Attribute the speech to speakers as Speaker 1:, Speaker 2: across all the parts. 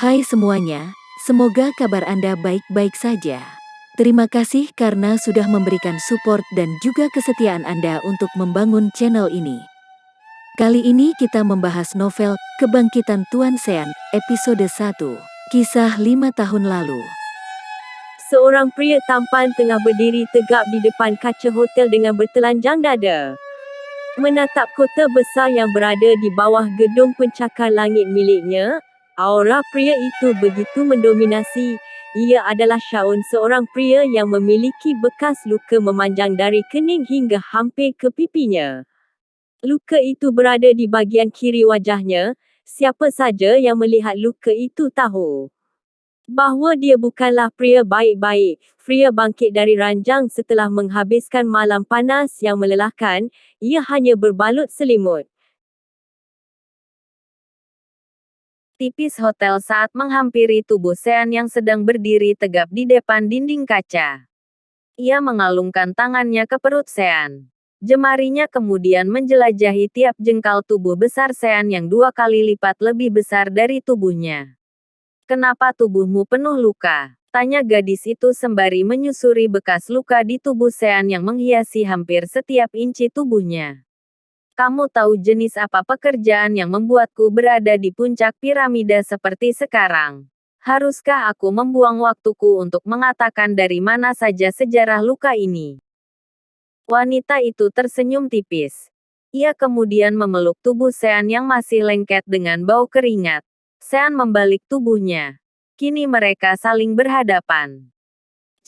Speaker 1: Hai semuanya, semoga kabar Anda baik-baik saja. Terima kasih karena sudah memberikan support dan juga kesetiaan Anda untuk membangun channel ini. Kali ini kita membahas novel Kebangkitan Tuan Sean, episode 1, Kisah 5 tahun lalu.
Speaker 2: Seorang pria tampan tengah berdiri tegap di depan kaca hotel dengan bertelanjang dada. Menatap kota besar yang berada di bawah gedung pencakar langit miliknya, aura pria itu begitu mendominasi. Ia adalah Shaun, seorang pria yang memiliki bekas luka memanjang dari kening hingga hampir ke pipinya. Luka itu berada di bahagian kiri wajahnya. Siapa saja yang melihat luka itu tahu bahawa dia bukanlah pria baik-baik. Pria bangkit dari ranjang setelah menghabiskan malam panas yang melelahkan. Ia hanya berbalut selimut tipis hotel saat menghampiri tubuh Sean yang sedang berdiri tegap di depan dinding kaca. Ia mengalungkan tangannya ke perut Sean. Jemarinya kemudian menjelajahi tiap jengkal tubuh besar Sean yang 2 kali lipat lebih besar dari tubuhnya. "Kenapa tubuhmu penuh luka?" tanya gadis itu sembari menyusuri bekas luka di tubuh Sean yang menghiasi hampir setiap inci tubuhnya. "Kamu tahu jenis apa pekerjaan yang membuatku berada di puncak piramida seperti sekarang? Haruskah aku membuang waktuku untuk mengatakan dari mana saja sejarah luka ini?" Wanita itu tersenyum tipis. Ia kemudian memeluk tubuh Sean yang masih lengket dengan bau keringat. Sean membalik tubuhnya. Kini mereka saling berhadapan.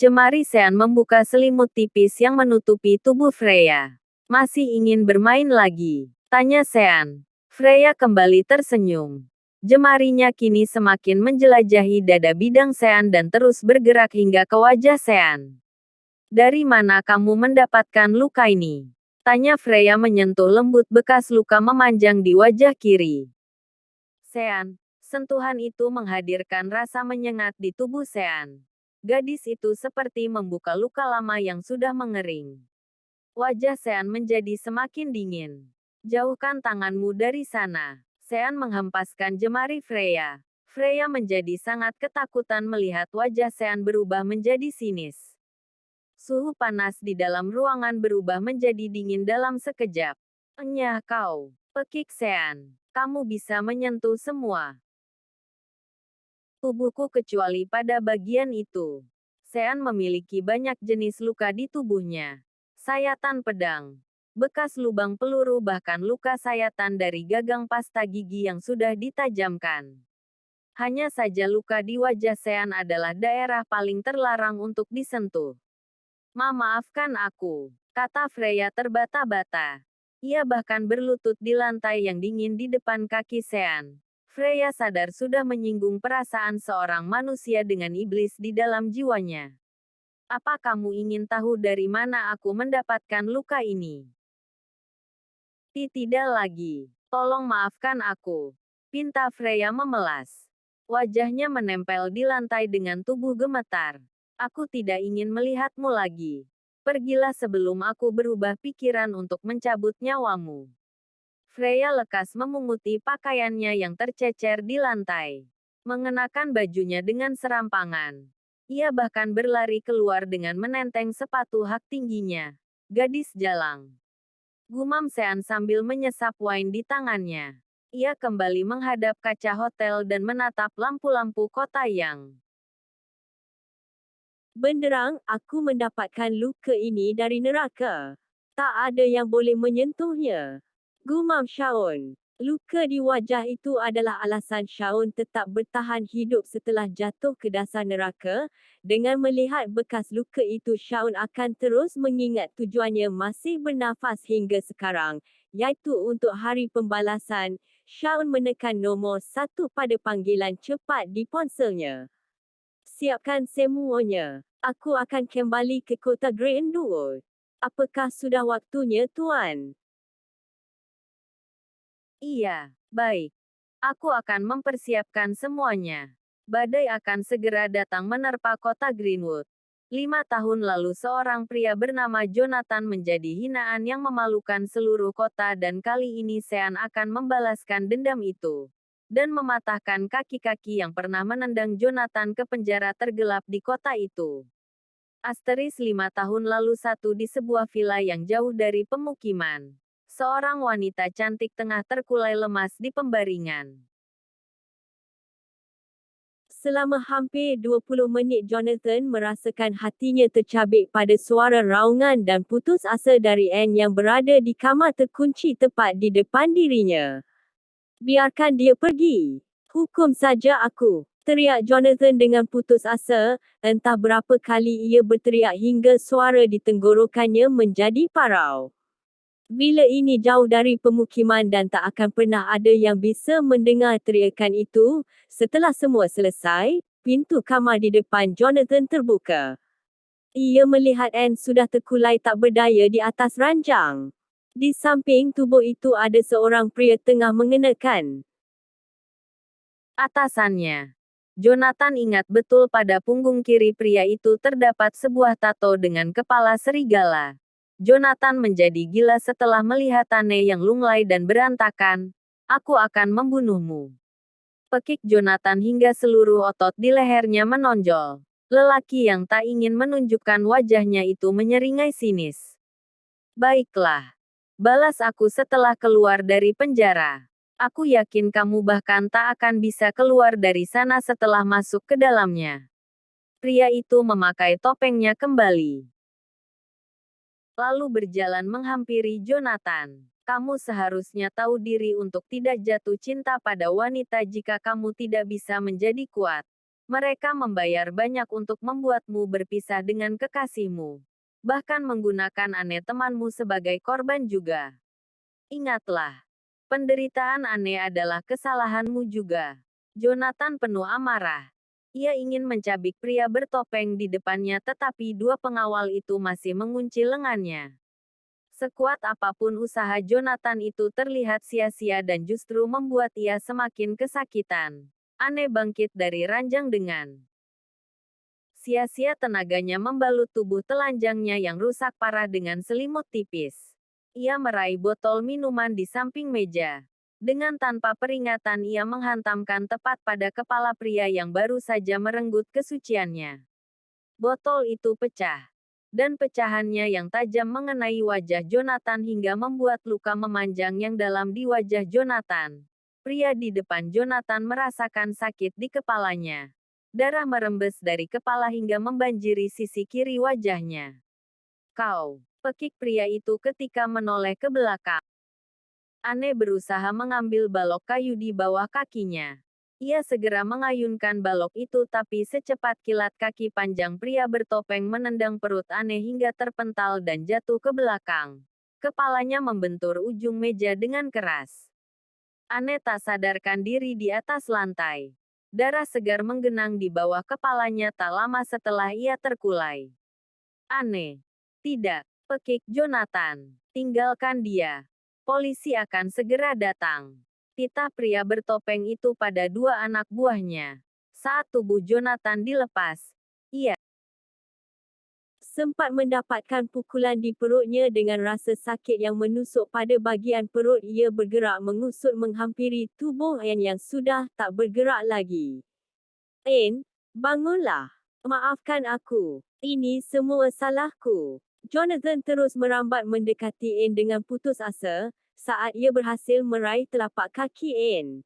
Speaker 2: Jemari Sean membuka selimut tipis yang menutupi tubuh Freya. "Masih ingin bermain lagi?" tanya Sean. Freya kembali tersenyum. Jemarinya kini semakin menjelajahi dada bidang Sean dan terus bergerak hingga ke wajah Sean. "Dari mana kamu mendapatkan luka ini?" tanya Freya menyentuh lembut bekas luka memanjang di wajah kiri Sean. Sentuhan itu menghadirkan rasa menyengat di tubuh Sean. Gadis itu seperti membuka luka lama yang sudah mengering. Wajah Sean menjadi semakin dingin. "Jauhkan tanganmu dari sana." Sean menghempaskan jemari Freya. Freya menjadi sangat ketakutan melihat wajah Sean berubah menjadi sinis. Suhu panas di dalam ruangan berubah menjadi dingin dalam sekejap. "Enyah kau," pekik Sean. "Kamu bisa menyentuh semua tubuhku kecuali pada bagian itu." Sean memiliki banyak jenis luka di tubuhnya. Sayatan pedang, bekas lubang peluru bahkan luka sayatan dari gagang pasta gigi yang sudah ditajamkan. Hanya saja luka di wajah Sean adalah daerah paling terlarang untuk disentuh. "Maafkan aku," kata Freya terbata-bata. Ia bahkan berlutut di lantai yang dingin di depan kaki Sean. Freya sadar sudah menyinggung perasaan seorang manusia dengan iblis di dalam jiwanya. "Apa kamu ingin tahu dari mana aku mendapatkan luka ini?" Tidak lagi. "Tolong maafkan aku," pinta Freya memelas. Wajahnya menempel di lantai dengan tubuh gemetar. "Aku tidak ingin melihatmu lagi. Pergilah sebelum aku berubah pikiran untuk mencabut nyawamu." Freya lekas memunguti pakaiannya yang tercecer di lantai. Mengenakan bajunya dengan serampangan. Ia bahkan berlari keluar dengan menenteng sepatu hak tingginya. "Gadis jalang," gumam Sean sambil menyesap wine di tangannya. Ia kembali menghadap kaca hotel dan menatap lampu-lampu kota yang benderang. "Aku mendapatkan luka ini dari neraka. Tak ada yang boleh menyentuhnya," gumam Shaun. Luka di wajah itu adalah alasan Shaun tetap bertahan hidup setelah jatuh ke dasar neraka. Dengan melihat bekas luka itu, Shaun akan terus mengingat tujuannya masih bernafas hingga sekarang, iaitu untuk hari pembalasan. Shaun menekan nombor 1 pada panggilan cepat di ponselnya. "Siapkan semuanya. Aku akan kembali ke kota Greenwood. Apakah sudah waktunya, Tuan?" "Iya, baik. Aku akan mempersiapkan semuanya. Badai akan segera datang menerpa kota Greenwood." 5 tahun lalu seorang pria bernama Jonathan menjadi hinaan yang memalukan seluruh kota dan kali ini Sean akan membalaskan dendam itu. dan mematahkan kaki-kaki yang pernah menendang Jonathan ke penjara tergelap di kota itu. 5 tahun lalu di sebuah villa yang jauh dari pemukiman. Seorang wanita cantik tengah terkulai lemas di pembaringan.
Speaker 3: Selama hampir 20 menit Jonathan merasakan hatinya tercabik pada suara raungan dan putus asa dari Anne yang berada di kamar terkunci tepat di depan dirinya. "Biarkan dia pergi. Hukum saja aku," teriak Jonathan dengan putus asa, entah berapa kali ia berteriak hingga suara di tenggorokannya menjadi parau. Villa ini jauh dari pemukiman dan tak akan pernah ada yang bisa mendengar teriakan itu. Setelah semua selesai, pintu kamar di depan Jonathan terbuka. Ia melihat Anne sudah terkulai tak berdaya di atas ranjang. Di samping tubuh itu ada seorang pria tengah mengenakan
Speaker 2: Atasannya. Jonathan ingat betul pada punggung kiri pria itu terdapat sebuah tato dengan kepala serigala. Jonathan menjadi gila setelah melihat Anne yang lunglai dan berantakan. "Aku akan membunuhmu." Pekik Jonathan hingga seluruh otot di lehernya menonjol. Lelaki yang tak ingin menunjukkan wajahnya itu menyeringai sinis. "Baiklah. Balas aku setelah keluar dari penjara. Aku yakin kamu bahkan tak akan bisa keluar dari sana setelah masuk ke dalamnya." Pria itu memakai topengnya kembali, lalu berjalan menghampiri Jonathan. "Kamu seharusnya tahu diri untuk tidak jatuh cinta pada wanita jika kamu tidak bisa menjadi kuat. Mereka membayar banyak untuk membuatmu berpisah dengan kekasihmu. Bahkan menggunakan Anne temanmu sebagai korban juga. Ingatlah, penderitaan Anne adalah kesalahanmu juga." Jonathan penuh amarah. Ia ingin mencabik pria bertopeng di depannya tetapi dua pengawal itu masih mengunci lengannya. Sekuat apapun usaha Jonathan itu terlihat sia-sia dan justru membuat ia semakin kesakitan. Anne bangkit dari ranjang dengan sia-sia tenaganya membalut tubuh telanjangnya yang rusak parah dengan selimut tipis. Ia meraih botol minuman di samping meja. Dengan tanpa peringatan ia menghantamkan tepat pada kepala pria yang baru saja merenggut kesuciannya. Botol itu pecah. Dan pecahannya yang tajam mengenai wajah Jonathan hingga membuat luka memanjang yang dalam di wajah Jonathan. Pria di depan Jonathan merasakan sakit di kepalanya. Darah merembes dari kepala hingga membanjiri sisi kiri wajahnya. "Kau," pekik pria itu ketika menoleh ke belakang. Anne berusaha mengambil balok kayu di bawah kakinya. Ia segera mengayunkan balok itu tapi secepat kilat kaki panjang pria bertopeng menendang perut Anne hingga terpental dan jatuh ke belakang. Kepalanya membentur ujung meja dengan keras. Anne tak sadarkan diri di atas lantai. Darah segar menggenang di bawah kepalanya tak lama setelah ia terkulai. "Anne. Tidak," pekik Jonathan. "Tinggalkan dia. Polisi akan segera datang." Titah pria bertopeng itu pada dua anak buahnya. Saat tubuh Jonathan dilepas, ia
Speaker 3: sempat mendapatkan pukulan di perutnya dengan rasa sakit yang menusuk pada bahagian perut. Ia bergerak mengusut menghampiri tubuh Anne yang sudah tak bergerak lagi. "Anne, bangunlah. Maafkan aku. Ini semua salahku." Jonathan terus merambat mendekati Anne dengan putus asa. Saat ia berhasil meraih telapak kaki Anne,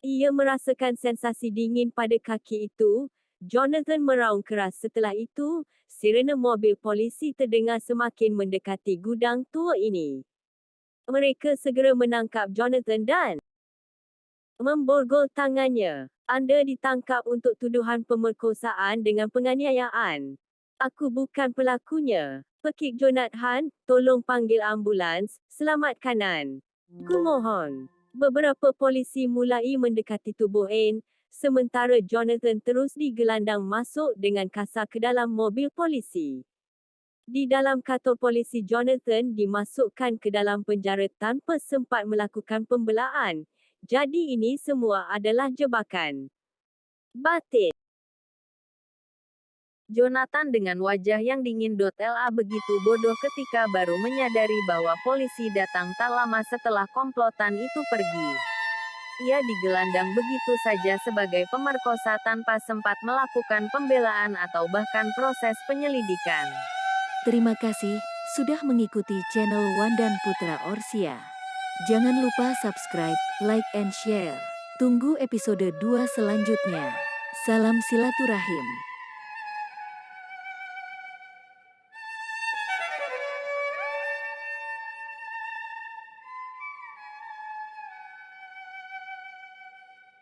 Speaker 3: ia merasakan sensasi dingin pada kaki itu. Jonathan meraung keras. Setelah itu, sirena mobil polisi terdengar semakin mendekati gudang tua ini. Mereka segera menangkap Jonathan dan memborgol tangannya. "Anda ditangkap untuk tuduhan pemerkosaan dengan penganiayaan. Aku bukan pelakunya." Pekik Jonathan, "Tolong panggil ambulans, selamatkan Anne. Kumohon." Beberapa polisi mulai mendekati tubuh Anne, sementara Jonathan terus digelandang masuk dengan kasar ke dalam mobil polisi. Di dalam kantor polisi Jonathan dimasukkan ke dalam penjara tanpa sempat melakukan pembelaan. Jadi ini semua adalah jebakan batin.
Speaker 2: Jonathan dengan wajah yang dingin. La begitu bodoh ketika baru menyadari bahwa polisi datang tak lama setelah komplotan itu pergi. Ia digelandang begitu saja sebagai pemerkosa tanpa sempat melakukan pembelaan atau bahkan proses penyelidikan.
Speaker 1: Terima kasih sudah mengikuti channel Wandan Putra Orsia. Jangan lupa subscribe, like, and share. Tunggu episode 2 selanjutnya. Salam silaturahim.